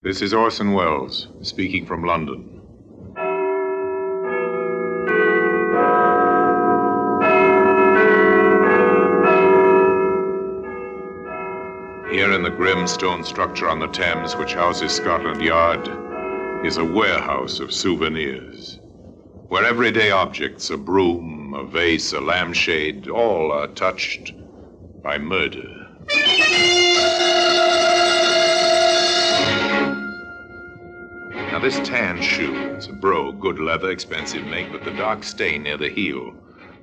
This is Orson Welles, speaking from London. Here in the grim stone structure on the Thames, which houses Scotland Yard, is a warehouse of souvenirs, where everyday objects, a broom, a vase, a lampshade, all are touched by murder. Now, this tan shoe, it's a brogue, good leather, expensive make, but the dark stain near the heel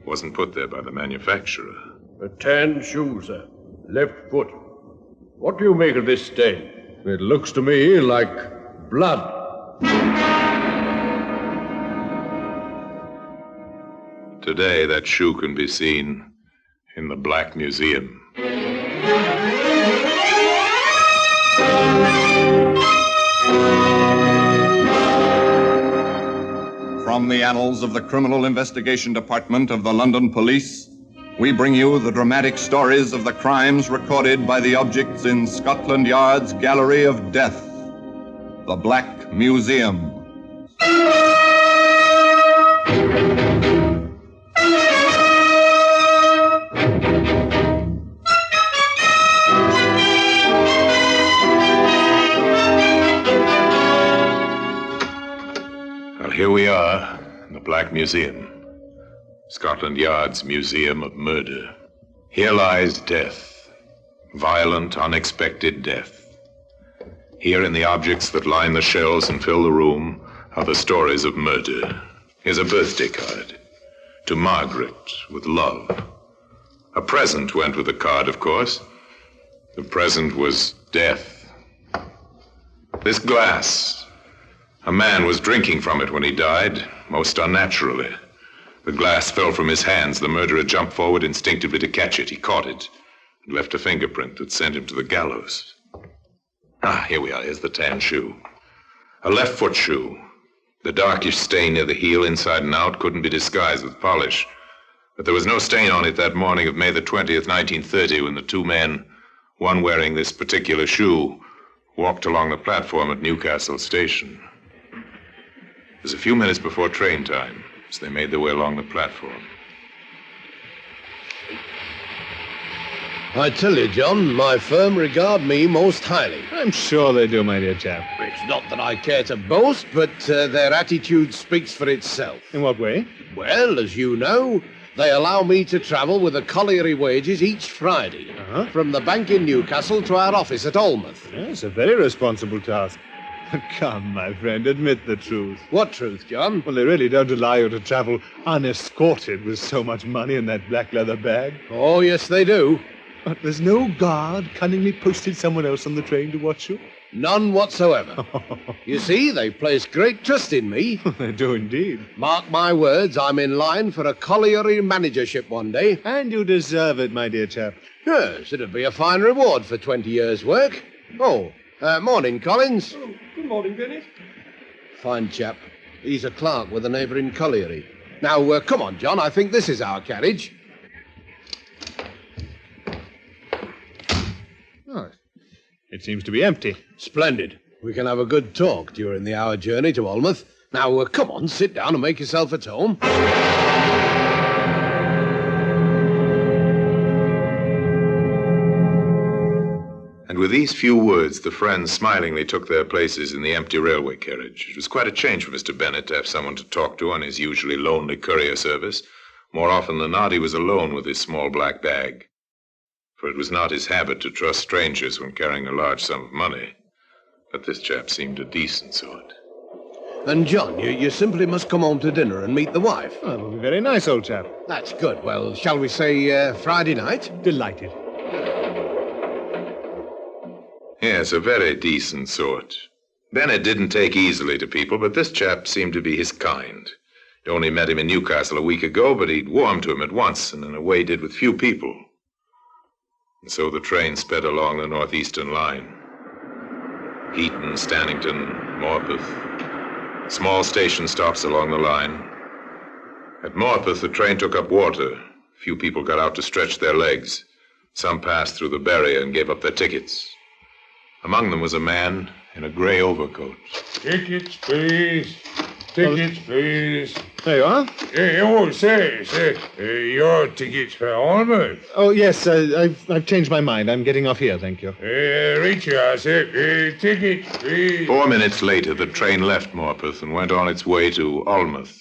wasn't put there by the manufacturer. A tan shoe, sir. Left foot. What do you make of this stain? It looks to me like blood. Today, that shoe can be seen in the Black Museum. From the annals of the Criminal Investigation Department of the London Police, we bring you the dramatic stories of the crimes recorded by the objects in Scotland Yard's Gallery of Death, the Black Museum. Well, here we are in the Black Museum. Scotland Yard's Museum of Murder. Here lies death, violent, unexpected death. Here in the objects that line the shelves and fill the room are the stories of murder. Here's a birthday card. To Margaret, with love. A present went with the card, of course. The present was death. This glass. A man was drinking from it when he died, most unnaturally. The glass fell from his hands. The murderer jumped forward instinctively to catch it. He caught it and left a fingerprint that sent him to the gallows. Here we are. Here's the tan shoe. A left foot shoe. The darkish stain near the heel, inside and out, couldn't be disguised with polish. But there was no stain on it that morning of May the 20th, 1930, when the two men, one wearing this particular shoe, walked along the platform at Newcastle Station. It was a few minutes before train time, as they made their way along the platform. I tell you, John, my firm regard me most highly. I'm sure they do, my dear chap. It's not that I care to boast, but their attitude speaks for itself. In what way? Well, as you know, they allow me to travel with the colliery wages each Friday. From the bank in Newcastle to our office at Almouth. Yes, a very responsible task. Come, my friend, admit the truth. What truth, John? Well, they really don't allow you to travel unescorted with so much money in that black leather bag. Oh, yes, they do. But there's no guard cunningly posted someone else on the train to watch you? None whatsoever. You see, they place great trust in me. They do indeed. Mark my words, I'm in line for a colliery managership one day. And you deserve it, my dear chap. Yes, it'd be a fine reward for 20 years' work. Morning, Collins. Oh, good morning, Dennis. Fine chap. He's a clerk with a neighbouring colliery. Now, come on, John. I think this is our carriage. Oh, it seems to be empty. Splendid. We can have a good talk during the hour journey to Almouth. Now, come on, sit down and make yourself at home. And with these few words, the friends smilingly took their places in the empty railway carriage. It was quite a change for Mr. Bennet to have someone to talk to on his usually lonely courier service. More often than not, he was alone with his small black bag. For it was not his habit to trust strangers when carrying a large sum of money. But this chap seemed a decent sort. And, John, you simply must come home to dinner and meet the wife. Oh, that will be very nice, old chap. That's good. Well, shall we say Friday night? Delighted. Yes, a very decent sort. Bennet didn't take easily to people, but this chap seemed to be his kind. He'd only met him in Newcastle a week ago, but he'd warmed to him at once, and in a way he did with few people. And so the train sped along the northeastern line. Heaton, Stannington, Morpeth. Small station stops along the line. At Morpeth, the train took up water. Few people got out to stretch their legs. Some passed through the barrier and gave up their tickets. Among them was a man in a grey overcoat. Tickets, please. Tickets, please. There you are. Say, your tickets for Almost. Oh, yes, I've changed my mind. I'm getting off here, thank you. Richard, tickets, please. 4 minutes later, the train left Morpeth and went on its way to Almouth.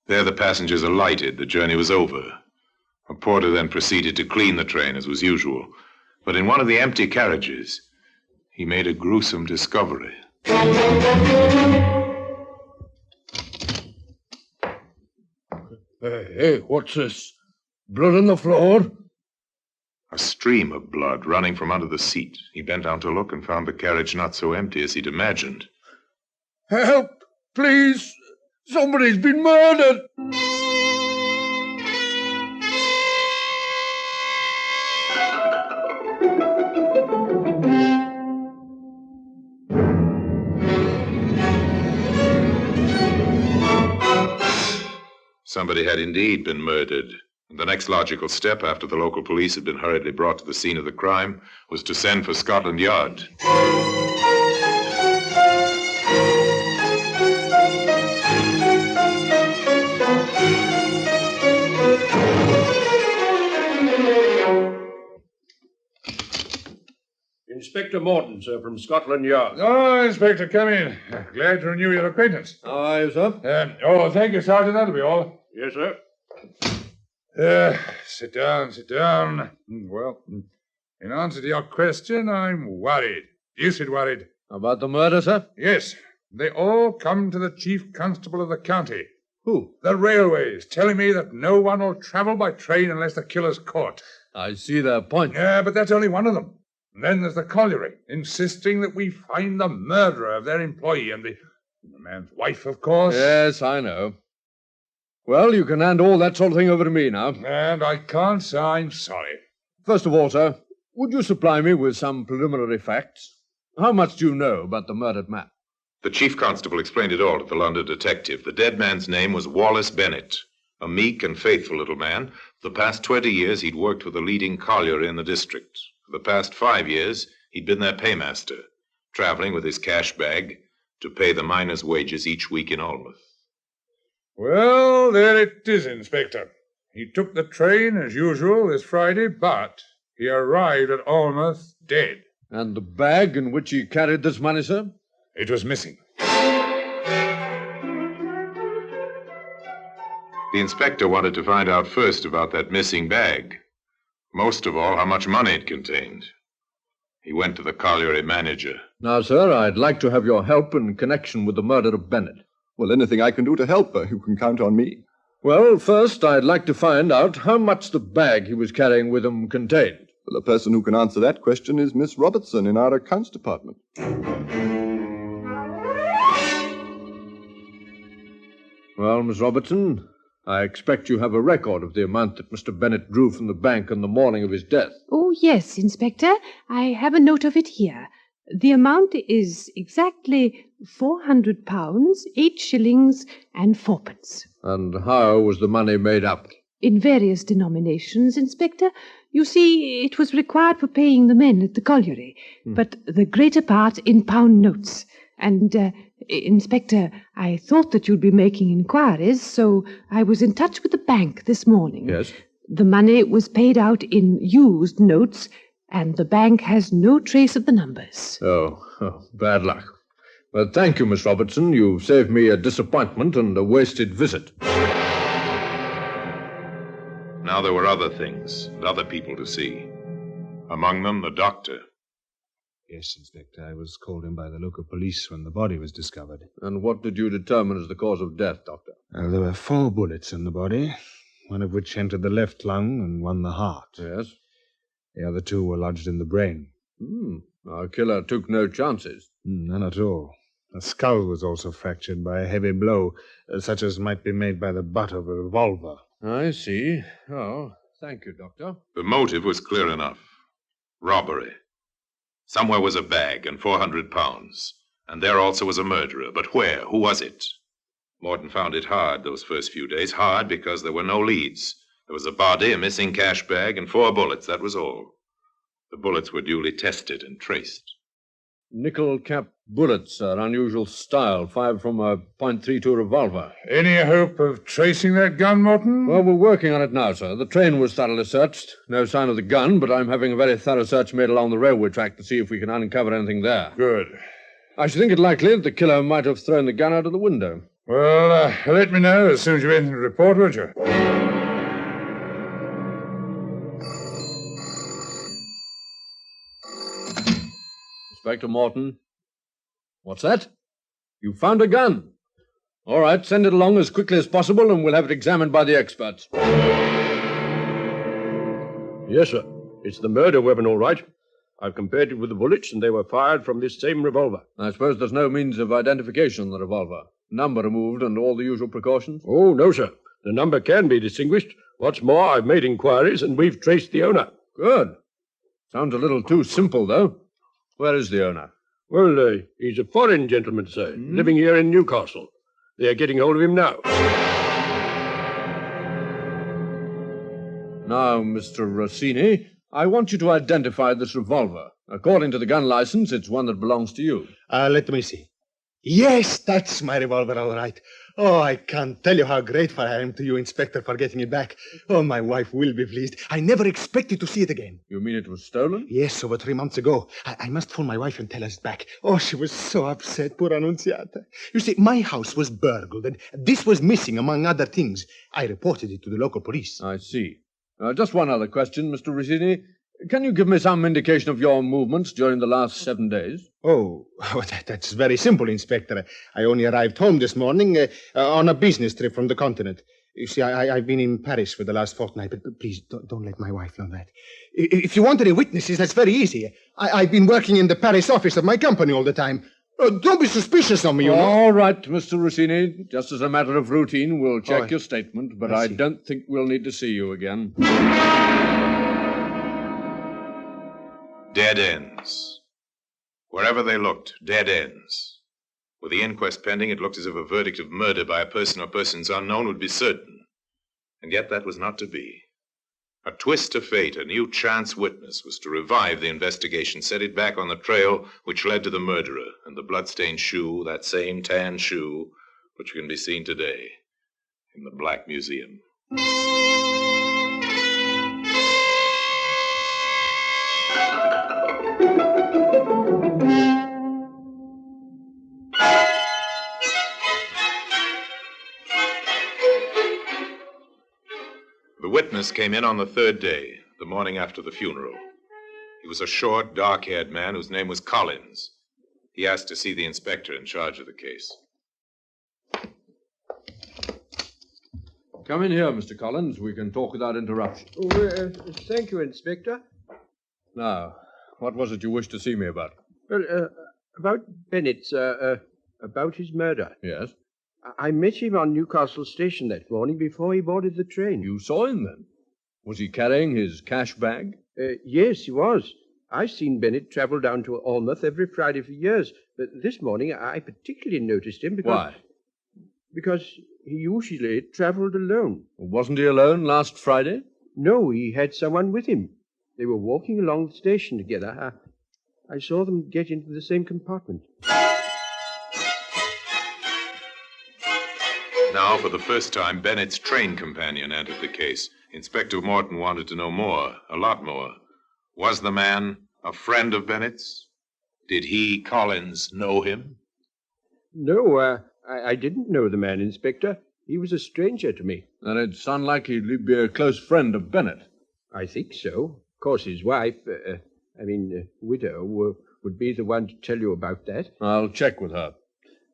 There the passengers alighted. The journey was over. A porter then proceeded to clean the train, as was usual. But in one of the empty carriages, he made a gruesome discovery. Hey, what's this? Blood on the floor? A stream of blood running from under the seat. He bent down to look and found the carriage not so empty as he'd imagined. Help! Please! Somebody's been murdered! Somebody had indeed been murdered. And the next logical step, after the local police had been hurriedly brought to the scene of the crime, was to send for Scotland Yard. Inspector Morton, sir, from Scotland Yard. Oh, Inspector, come in. Glad to renew your acquaintance. Aye, sir. Thank you, Sergeant. That'll be all. Yes, sir. Sit down. Well, in answer to your question, I'm worried. You said worried. About the murder, sir? Yes. They all come to the chief constable of the county. Who? The railways, telling me that no one will travel by train unless the killer's caught. I see their point. Yeah, but that's only one of them. And then there's the colliery, insisting that we find the murderer of their employee and the man's wife, of course. Yes, I know. Well, you can hand all that sort of thing over to me now. And I can't say I'm sorry. First of all, sir, would you supply me with some preliminary facts? How much do you know about the murdered man? The chief constable explained it all to the London detective. The dead man's name was Wallace Bennett, a meek and faithful little man. For the past 20 years, he'd worked for the leading colliery in the district. For the past 5 years, he'd been their paymaster, traveling with his cash bag to pay the miners' wages each week in Almouth. Well, there it is, Inspector. He took the train as usual this Friday, but he arrived at Almouth dead. And the bag in which he carried this money, sir? It was missing. The inspector wanted to find out first about that missing bag. Most of all, how much money it contained. He went to the colliery manager. Now, sir, I'd like to have your help in connection with the murder of Bennett. Well, anything I can do to help, you can count on me. Well, first, I'd like to find out how much the bag he was carrying with him contained. Well, the person who can answer that question is Miss Robertson in our accounts department. Well, Miss Robertson, I expect you have a record of the amount that Mr. Bennett drew from the bank on the morning of his death. Oh, yes, Inspector. I have a note of it here. The amount is exactly £400, 8 shillings and 4pence. And how was the money made up? In various denominations, Inspector. You see, it was required for paying the men at the colliery, but the greater part in pound notes. And, Inspector, I thought that you'd be making inquiries, so I was in touch with the bank this morning. Yes? The money was paid out in used notes, and the bank has no trace of the numbers. Oh, bad luck. But thank you, Miss Robertson. You've saved me a disappointment and a wasted visit. Now there were other things and other people to see. Among them, the doctor. Yes, Inspector. I was called in by the local police when the body was discovered. And what did you determine as the cause of death, Doctor? There were 4 bullets in the body, one of which entered the left lung and one the heart. Yes? The other 2 were lodged in the brain. Our killer took no chances. None at all. The skull was also fractured by a heavy blow, such as might be made by the butt of a revolver. I see. Oh, thank you, Doctor. The motive was clear enough. Robbery. Somewhere was a bag and £400. And there also was a murderer. But where? Who was it? Morton found it hard those first few days. Hard because there were no leads. There was a body, a missing cash bag, and 4 bullets. That was all. The bullets were duly tested and traced. Nickel-cap bullets are unusual style, fired from a .32 revolver. Any hope of tracing that gun, Morton? Well, we're working on it now, sir. The train was thoroughly searched. No sign of the gun, but I'm having a very thorough search made along the railway track to see if we can uncover anything there. Good. I should think it likely that the killer might have thrown the gun out of the window. Well, let me know as soon as you've anything to report, would you? Inspector Morton. What's that? You found a gun. All right, send it along as quickly as possible and we'll have it examined by the experts. Yes, sir. It's the murder weapon, all right. I've compared it with the bullets, and they were fired from this same revolver. I suppose there's no means of identification on the revolver. Number removed and all the usual precautions? Oh, no, sir. The number can be distinguished. What's more, I've made inquiries, and we've traced the owner. Good. Sounds a little too simple, though. Where is the owner? Well, he's a foreign gentleman, sir, living here in Newcastle. They are getting hold of him now. Now, Mr. Rossini, I want you to identify this revolver. According to the gun license, it's one that belongs to you. Let me see. Yes, that's my revolver, all right. Oh, I can't tell you how grateful I am to you, Inspector, for getting it back. Oh, my wife will be pleased. I never expected to see it again. You mean it was stolen? Yes, over 3 months ago. I must phone my wife and tell her it's back. Oh, she was so upset, poor Annunziata. You see, my house was burgled, and this was missing, among other things. I reported it to the local police. I see. Just one other question, Mr. Rossini. Can you give me some indication of your movements during the last 7 days? Oh, that's very simple, Inspector. I only arrived home this morning on a business trip from the continent. You see, I've been in Paris for the last fortnight, but please don't let my wife know that. If you want any witnesses, that's very easy. I've been working in the Paris office of my company all the time. Don't be suspicious of me, you know. All right, Mr. Rossini. Just as a matter of routine, we'll check your statement, but I don't think we'll need to see you again. Dead ends. Wherever they looked, dead ends. With the inquest pending, it looked as if a verdict of murder by a person or persons unknown would be certain. And yet that was not to be. A twist of fate, a new chance witness, was to revive the investigation, set it back on the trail which led to the murderer, and the bloodstained shoe, that same tan shoe, which can be seen today in the Black Museum. The witness came in on the third day, the morning after the funeral. He was a short, dark-haired man whose name was Collins. He asked to see the inspector in charge of the case. Come in here, Mr. Collins. We can talk without interruption. Oh, thank you, Inspector. Now, what was it you wished to see me about? Well, about Bennett, about his murder. Yes? I met him on Newcastle Station that morning before he boarded the train. You saw him, then? Was he carrying his cash bag? Yes, he was. I've seen Bennett travel down to Alnmouth every Friday for years, but this morning I particularly noticed him because... Why? Because he usually traveled alone. Wasn't he alone last Friday? No, he had someone with him. They were walking along the station together. I saw them get into the same compartment. Now, for the first time, Bennett's train companion entered the case. Inspector Morton wanted to know more, a lot more. Was the man a friend of Bennett's? Did he, Collins, know him? No, I didn't know the man, Inspector. He was a stranger to me. Then it'd sound like he'd be a close friend of Bennett. I think so. Of course, his wife, widow, would be the one to tell you about that. I'll check with her.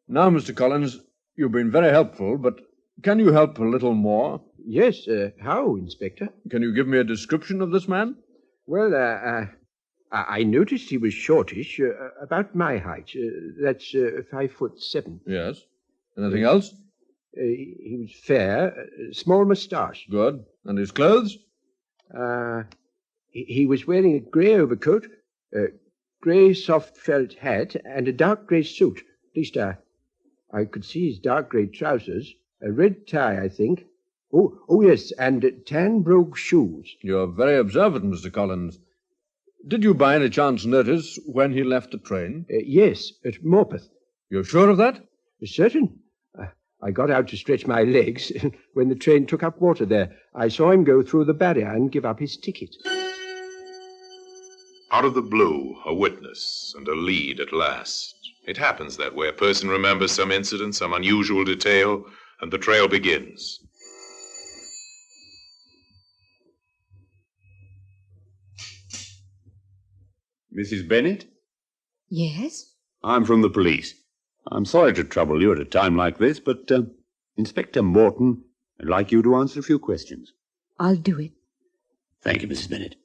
Now, Mr. Collins, you've been very helpful, but can you help a little more? Yes, how, Inspector? Can you give me a description of this man? Well, I noticed he was shortish, about my height. That's 5'7". Yes. Anything else? He was fair, small moustache. Good. And his clothes? He was wearing a grey overcoat, a grey soft felt hat, and a dark grey suit. At least, I could see his dark grey trousers, a red tie, I think. Oh, yes, and tan brogue shoes. You're very observant, Mr. Collins. Did you by any chance notice when he left the train? Yes, at Morpeth. You're sure of that? Certain. I got out to stretch my legs when the train took up water there. I saw him go through the barrier and give up his ticket. Out of the blue, a witness and a lead at last. It happens that way. A person remembers some incident, some unusual detail, and the trail begins. Mrs. Bennett? Yes? I'm from the police. I'm sorry to trouble you at a time like this, but Inspector Morton would like you to answer a few questions. I'll do it. Thank you, Mrs. Bennett.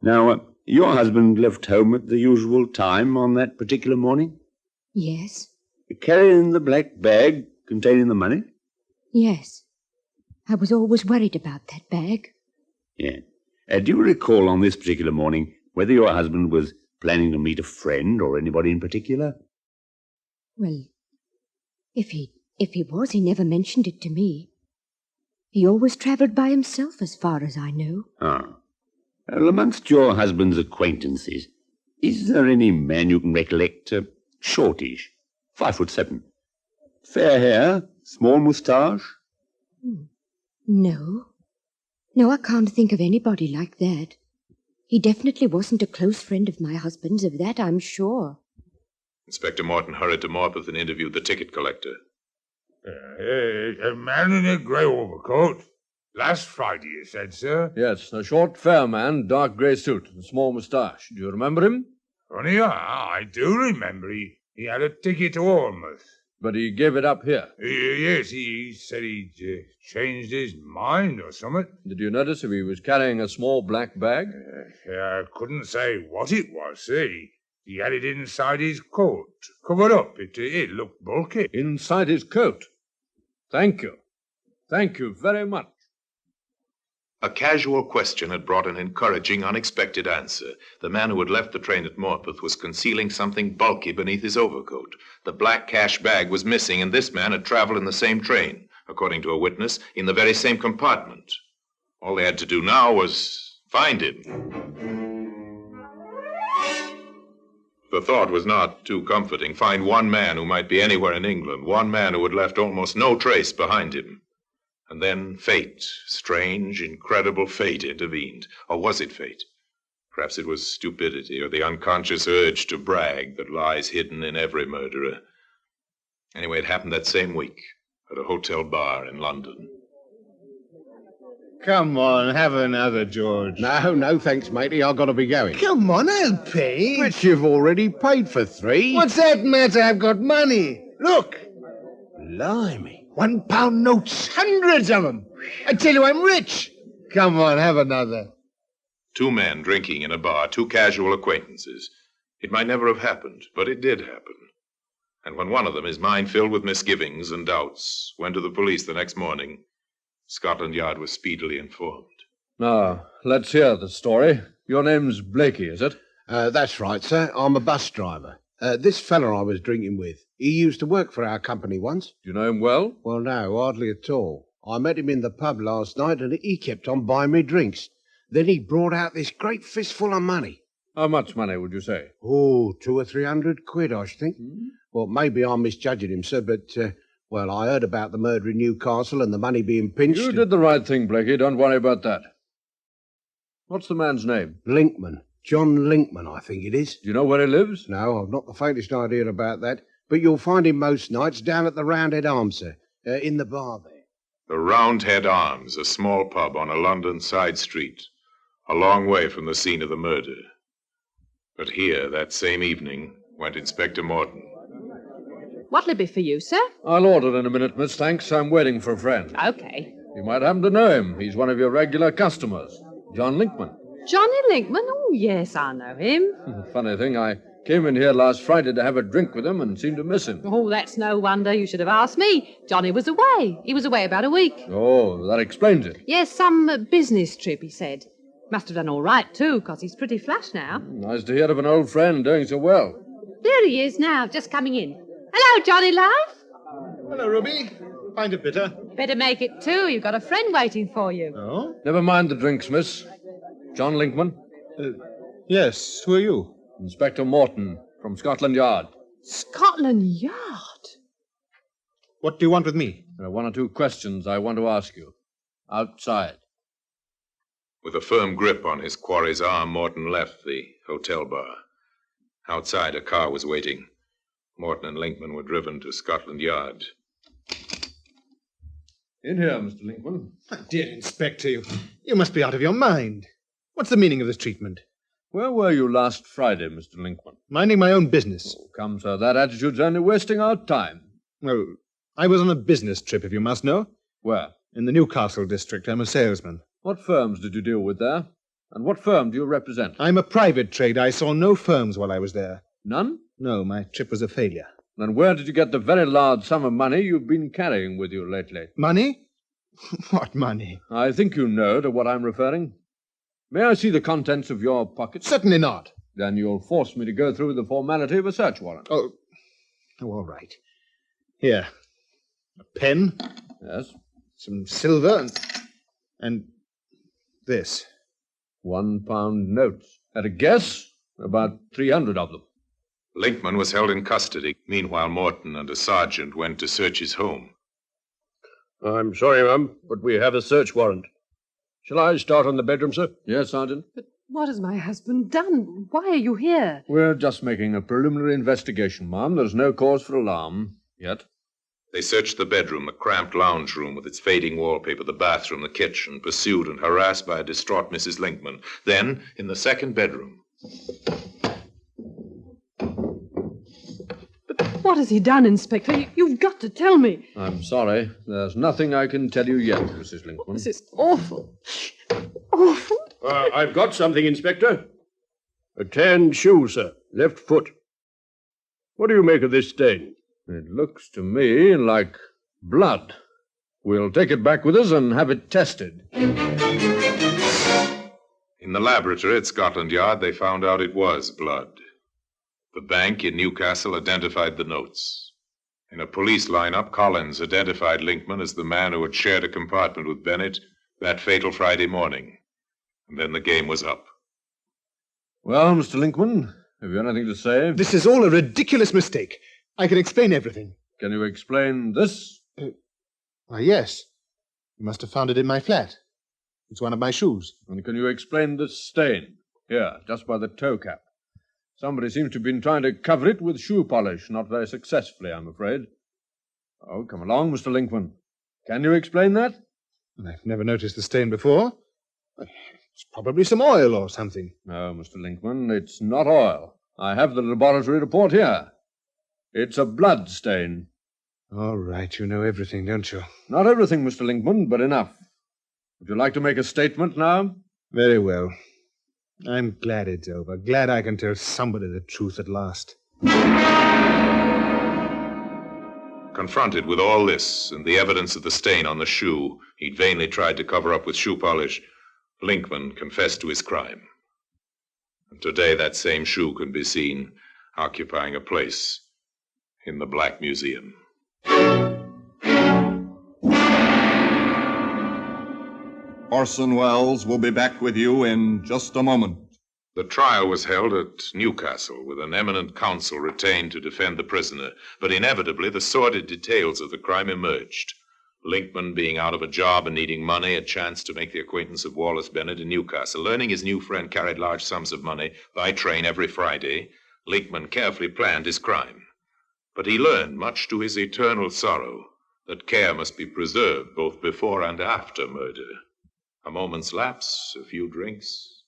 Now, your husband left home at the usual time on that particular morning? Yes? Carrying the black bag containing the money? Yes. I was always worried about that bag. Yeah. Do you recall on this particular morning whether your husband was planning to meet a friend or anybody in particular? Well, if he was, he never mentioned it to me. He always travelled by himself, as far as I know. Ah. Well, amongst your husband's acquaintances, is there any man you can recollect, shortish, 5'7", fair hair, small moustache? No. No, I can't think of anybody like that. He definitely wasn't a close friend of my husband's, of that I'm sure. Inspector Morton hurried to Morpeth and interviewed the ticket collector. A man in a grey overcoat. Last Friday, you said, sir? Yes, a short, fair man, dark grey suit, and small moustache. Do you remember him? Funny, I do remember. He had a ticket to Ormouth. But he gave it up here. Yes, he said he'd changed his mind or something. Did you notice if he was carrying a small black bag? I couldn't say what it was, see. He had it inside his coat, covered up. It looked bulky. Inside his coat? Thank you. Thank you very much. A casual question had brought an encouraging, unexpected answer. The man who had left the train at Morpeth was concealing something bulky beneath his overcoat. The black cash bag was missing, and this man had traveled in the same train, according to a witness, in the very same compartment. All they had to do now was find him. The thought was not too comforting. Find one man who might be anywhere in England, one man who had left almost no trace behind him. And then fate, strange, incredible fate, intervened. Or was it fate? Perhaps it was stupidity or the unconscious urge to brag that lies hidden in every murderer. Anyway, it happened that same week at a hotel bar in London. Come on, have another, George. No, thanks, matey. I've got to be going. Come on, I'll pay. But you've already paid for 3. What's that matter? I've got money. Look. Blimey. £1 notes. Hundreds of them. I tell you, I'm rich. Come on, have another. 2 men drinking in a bar, 2 casual acquaintances. It might never have happened, but it did happen. And when one of them, his mind filled with misgivings and doubts, went to the police the next morning, Scotland Yard was speedily informed. Now, let's hear the story. Your name's Blakey, is it? That's right, sir. I'm a bus driver. This fella I was drinking with, he used to work for our company once. Do you know him well? Well, no, hardly at all. I met him in the pub last night, and he kept on buying me drinks. Then he brought out this great fistful of money. How much money would you say? Oh, 200 or 300 quid, I should think. Well, maybe I'm misjudging him, sir, but, well, I heard about the murder in Newcastle and the money being pinched. You did the right thing, Blakey. Don't worry about that. What's the man's name? Linkman. John Linkman, I think it is. Do you know where he lives? No, I've not the faintest idea about that. But you'll find him most nights down at the Roundhead Arms, sir, in the bar there. The Roundhead Arms, a small pub on a London side street, a long way from the scene of the murder. But here, that same evening, went Inspector Morton. What'll it be for you, sir? I'll order in a minute, miss. Thanks. I'm waiting for a friend. Okay. You might happen to know him. He's one of your regular customers. John Linkman. Johnny Linkman? Oh, yes, I know him. Funny thing, I came in here last Friday to have a drink with him and seemed to miss him. Oh, that's no wonder. You should have asked me. Johnny was away. He was away about a week. Oh, that explains it. Yes, some business trip, he said. Must have done all right, too, because he's pretty flush now. Nice to hear of an old friend doing so well. There he is now, just coming in. Hello, Johnny, love. Hello, Ruby. Find a bitter. Better make it 2. You've got a friend waiting for you. Oh? Never mind the drinks, miss. John Linkman. Yes, who are you? Inspector Morton from Scotland Yard. Scotland Yard? What do you want with me? There are one or two questions I want to ask you. Outside. With a firm grip on his quarry's arm, Morton left the hotel bar. Outside, a car was waiting. Morton and Linkman were driven to Scotland Yard. In here, Mr. Linkman. My dear Inspector, you must be out of your mind. What's the meaning of this treatment? Where were you last Friday, Mr. Linkman? Minding my own business. Oh, come, sir, that attitude's only wasting our time. Well, I was on a business trip, if you must know. Where? In the Newcastle district. I'm a salesman. What firms did you deal with there? And what firm do you represent? I'm a private trader. I saw no firms while I was there. None? No, my trip was a failure. Then where did you get the very large sum of money you've been carrying with you lately? Money? What money? I think you know to what I'm referring. May I see the contents of your pockets? Certainly not. Then you'll force me to go through the formality of a search warrant. Oh, all right. Here. A pen. Yes. Some silver and this. £1 notes. At a guess, about 300 of them. Linkman was held in custody. Meanwhile, Morton and a sergeant went to search his home. I'm sorry, ma'am, but we have a search warrant. Shall I start on the bedroom, sir? Yes, Sergeant. But what has my husband done? Why are you here? We're just making a preliminary investigation, ma'am. There's no cause for alarm yet. They searched the bedroom, the cramped lounge room with its fading wallpaper, the bathroom, the kitchen, pursued and harassed by a distraught Mrs. Linkman. Then, in the second bedroom. What has he done, Inspector? You've got to tell me. I'm sorry. There's nothing I can tell you yet, Mrs. Linkman. This is awful. Awful. I've got something, Inspector. A tan shoe, sir. Left foot. What do you make of this stain? It looks to me like blood. We'll take it back with us and have it tested. In the laboratory at Scotland Yard, they found out it was blood. The bank in Newcastle identified the notes. In a police lineup, Collins identified Linkman as the man who had shared a compartment with Bennett that fatal Friday morning. And then the game was up. Well, Mr. Linkman, have you anything to say? This is all a ridiculous mistake. I can explain everything. Can you explain this? Why, yes. You must have found it in my flat. It's one of my shoes. And can you explain this stain? Here, just by the toe cap. Somebody seems to have been trying to cover it with shoe polish, not very successfully, I'm afraid. Oh, come along, Mr. Linkman. Can you explain that? I've never noticed the stain before. It's probably some oil or something. No, Mr. Linkman, it's not oil. I have the laboratory report here. It's a blood stain. All right, you know everything, don't you? Not everything, Mr. Linkman, but enough. Would you like to make a statement now? Very well. I'm glad it's over. Glad I can tell somebody the truth at last. Confronted with all this and the evidence of the stain on the shoe he'd vainly tried to cover up with shoe polish, Linkman confessed to his crime. And today that same shoe can be seen occupying a place in the Black Museum. Orson Welles will be back with you in just a moment. The trial was held at Newcastle, with an eminent counsel retained to defend the prisoner, but inevitably the sordid details of the crime emerged. Linkman, being out of a job and needing money, a chance to make the acquaintance of Wallace Bennett in Newcastle. Learning his new friend carried large sums of money by train every Friday, Linkman carefully planned his crime. But he learned, much to his eternal sorrow, that care must be preserved both before and after murder. A moment's lapse, a few drinks,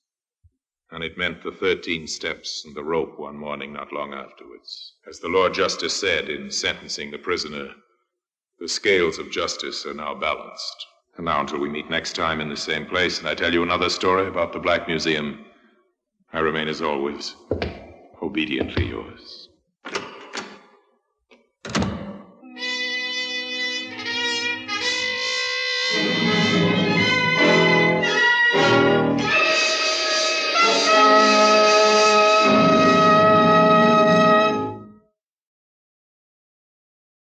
and it meant the 13 steps and the rope one morning not long afterwards. As the Lord Justice said in sentencing the prisoner, the scales of justice are now balanced. And now until we meet next time in the same place and I tell you another story about the Black Museum, I remain as always, obediently yours.